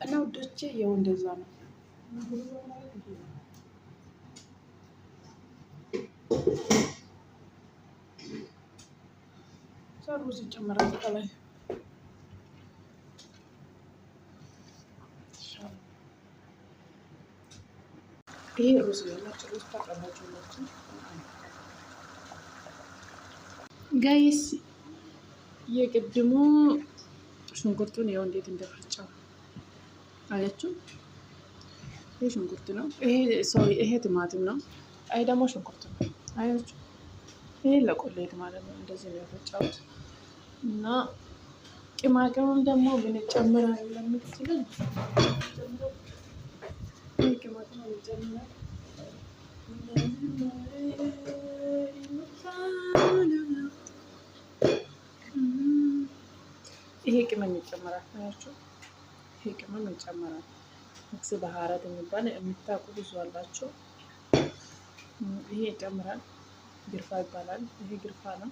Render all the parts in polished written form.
እና ውዶቼ ይኸው እንደዛ ነው። ሩዝ ይጨምራል ከላይ ይሄ ሩዝ ያላችሁ ሩዝ ታውቃላችሁ ጋይስ። የቅድሙ ሽንኩርቱን ይኸው እንዴት እንደፈጨው አያችሁ። ይሄ ሽንኩርት ነው። ይሄ ቲማቲም ነው። አይ ደግሞ ሽንኩርት ነው። አያችሁ። ይሄ ለቆሌት ማለት ነው። እንደዚህ ነው የፈጨሁት። እና ቅማቅመም ደግሞ ምን ጨምራለሁ ለምትሉኝ ቅማቅመም ይጨምራል። ይሄ ቅመም ይጨምራል። አያችሁ። ይሄ ቅመም ይጨምራል። ሚክስ ባህራት የሚባል የምታውቁ ብዙ አላችሁ። ይሄ ይጨምራል። ግርፋ ይባላል። ይሄ ግርፋ ነው።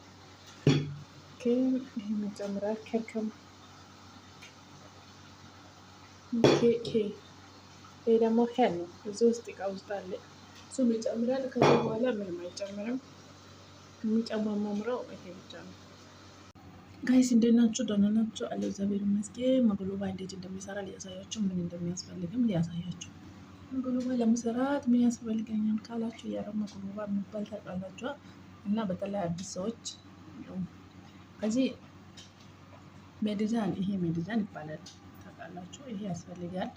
ይሄ ይጨምራል። ከርከም ይሄ ደግሞ ሄል ነው። እዚህ ውስጥ እቃ ውስጥ አለ። እሱም ይጨምራል። ከዚህ በኋላ ምንም አይጨምርም። የሚጨማምረው ይሄ ብቻ ነው። ጋይስ እንዴት ናችሁ? ደህና ናችሁ? አለ እግዚአብሔር ይመስገን። መግሉባ እንዴት እንደሚሰራ ሊያሳያችሁ፣ ምን እንደሚያስፈልግም ሊያሳያችሁ። መግሉባ ለመስራት ምን ያስፈልገኛል ካላችሁ የአረብ መግሉባ የሚባል ታውቃላችሁ። እና በተለይ አዲስ ሰዎች ከዚህ ሜዲዛን፣ ይሄ ሜዲዛን ይባላል ታውቃላችሁ። ይሄ ያስፈልጋል።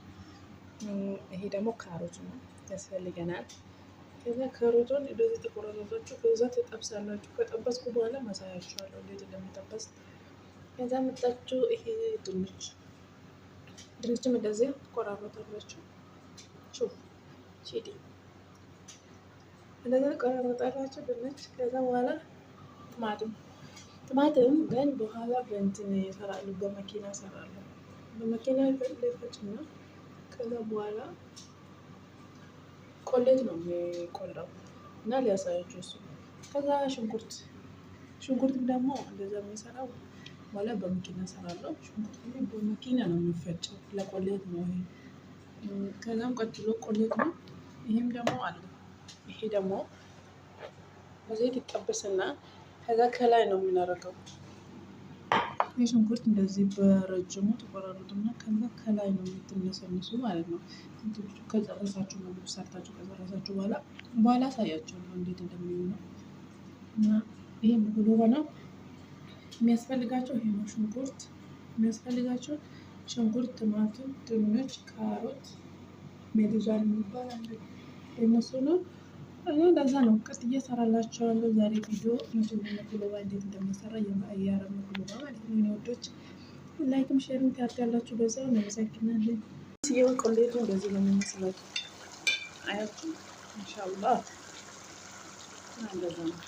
ይሄ ደግሞ ካሮት ነው ያስፈልገናል። ከዛ ካሮቱን እንደዚህ ተቆራርጣችሁ ከዛ ትጠብሳላችሁ። ከጠበስኩ በኋላ ማሳያችኋለሁ እንዴት እንደሚጠበስ። ከዛ መጣችሁ ይሄ ድንችም እንደዚህ ቆራርጣላችሁ። ቺዲ እንደዚህ ቆራርጣላችሁ ድንች። ከዛ በኋላ ቲማቲም ግን በኋላ በእንትን ይሰራሉ፣ በመኪና ይሰራሉ። በመኪና ይፈጭና ከዛ በኋላ ቆሌት ነው የሚቆላው እና ሊያሳያችሁ እሱ። ከዛ ሽንኩርት ደግሞ እንደዛ የሚሰራው በኋላ በመኪና እሰራለሁ። ሽንኩርት በመኪና ነው የሚፈጨው፣ ለቆሌት ነው ይሄ። ከዛም ቀጥሎ ቆሌት ነው። ይሄም ደግሞ አለ። ይሄ ደግሞ በዘይት ይጠበስና ከዛ ከላይ ነው የምናደርገው። ይህ ሽንኩርት እንደዚህ በረጅሙ ተቆራርጡና ከዛ ከላይ ነው የምትነሰንሱ ማለት ነው። ከጨረሳችሁ ነው ሰርታችሁ ከጨረሳችሁ በኋላ አሳያችሁ ነው እንዴት እንደሚሆን ነው። እና ይሄ መግሉባ ነው። የሚያስፈልጋቸው ይሄ ነው። የሚያስፈልጋቸው ሽንኩርት፣ ቲማቲም፣ ድንች፣ ካሮት፣ ሜዲዛን የሚባል አለ። እነሱ ነው። እንደዛ ነው። ቀጥዬ እሰራላችኋለሁ ዛሬ ቪዲዮ መግሉባ እንዴት እንደሚሰራ የአረብ መግሉባ ማለት ነው። ወዶች ላይክም ሼርም ታደርጋላችሁ። በዛው ነው መሰግናለን። ሲየው ቆሌቱ እንደዚህ ነው የሚመስለው። አያችሁ ኢንሻአላህ እንደዛ ነው።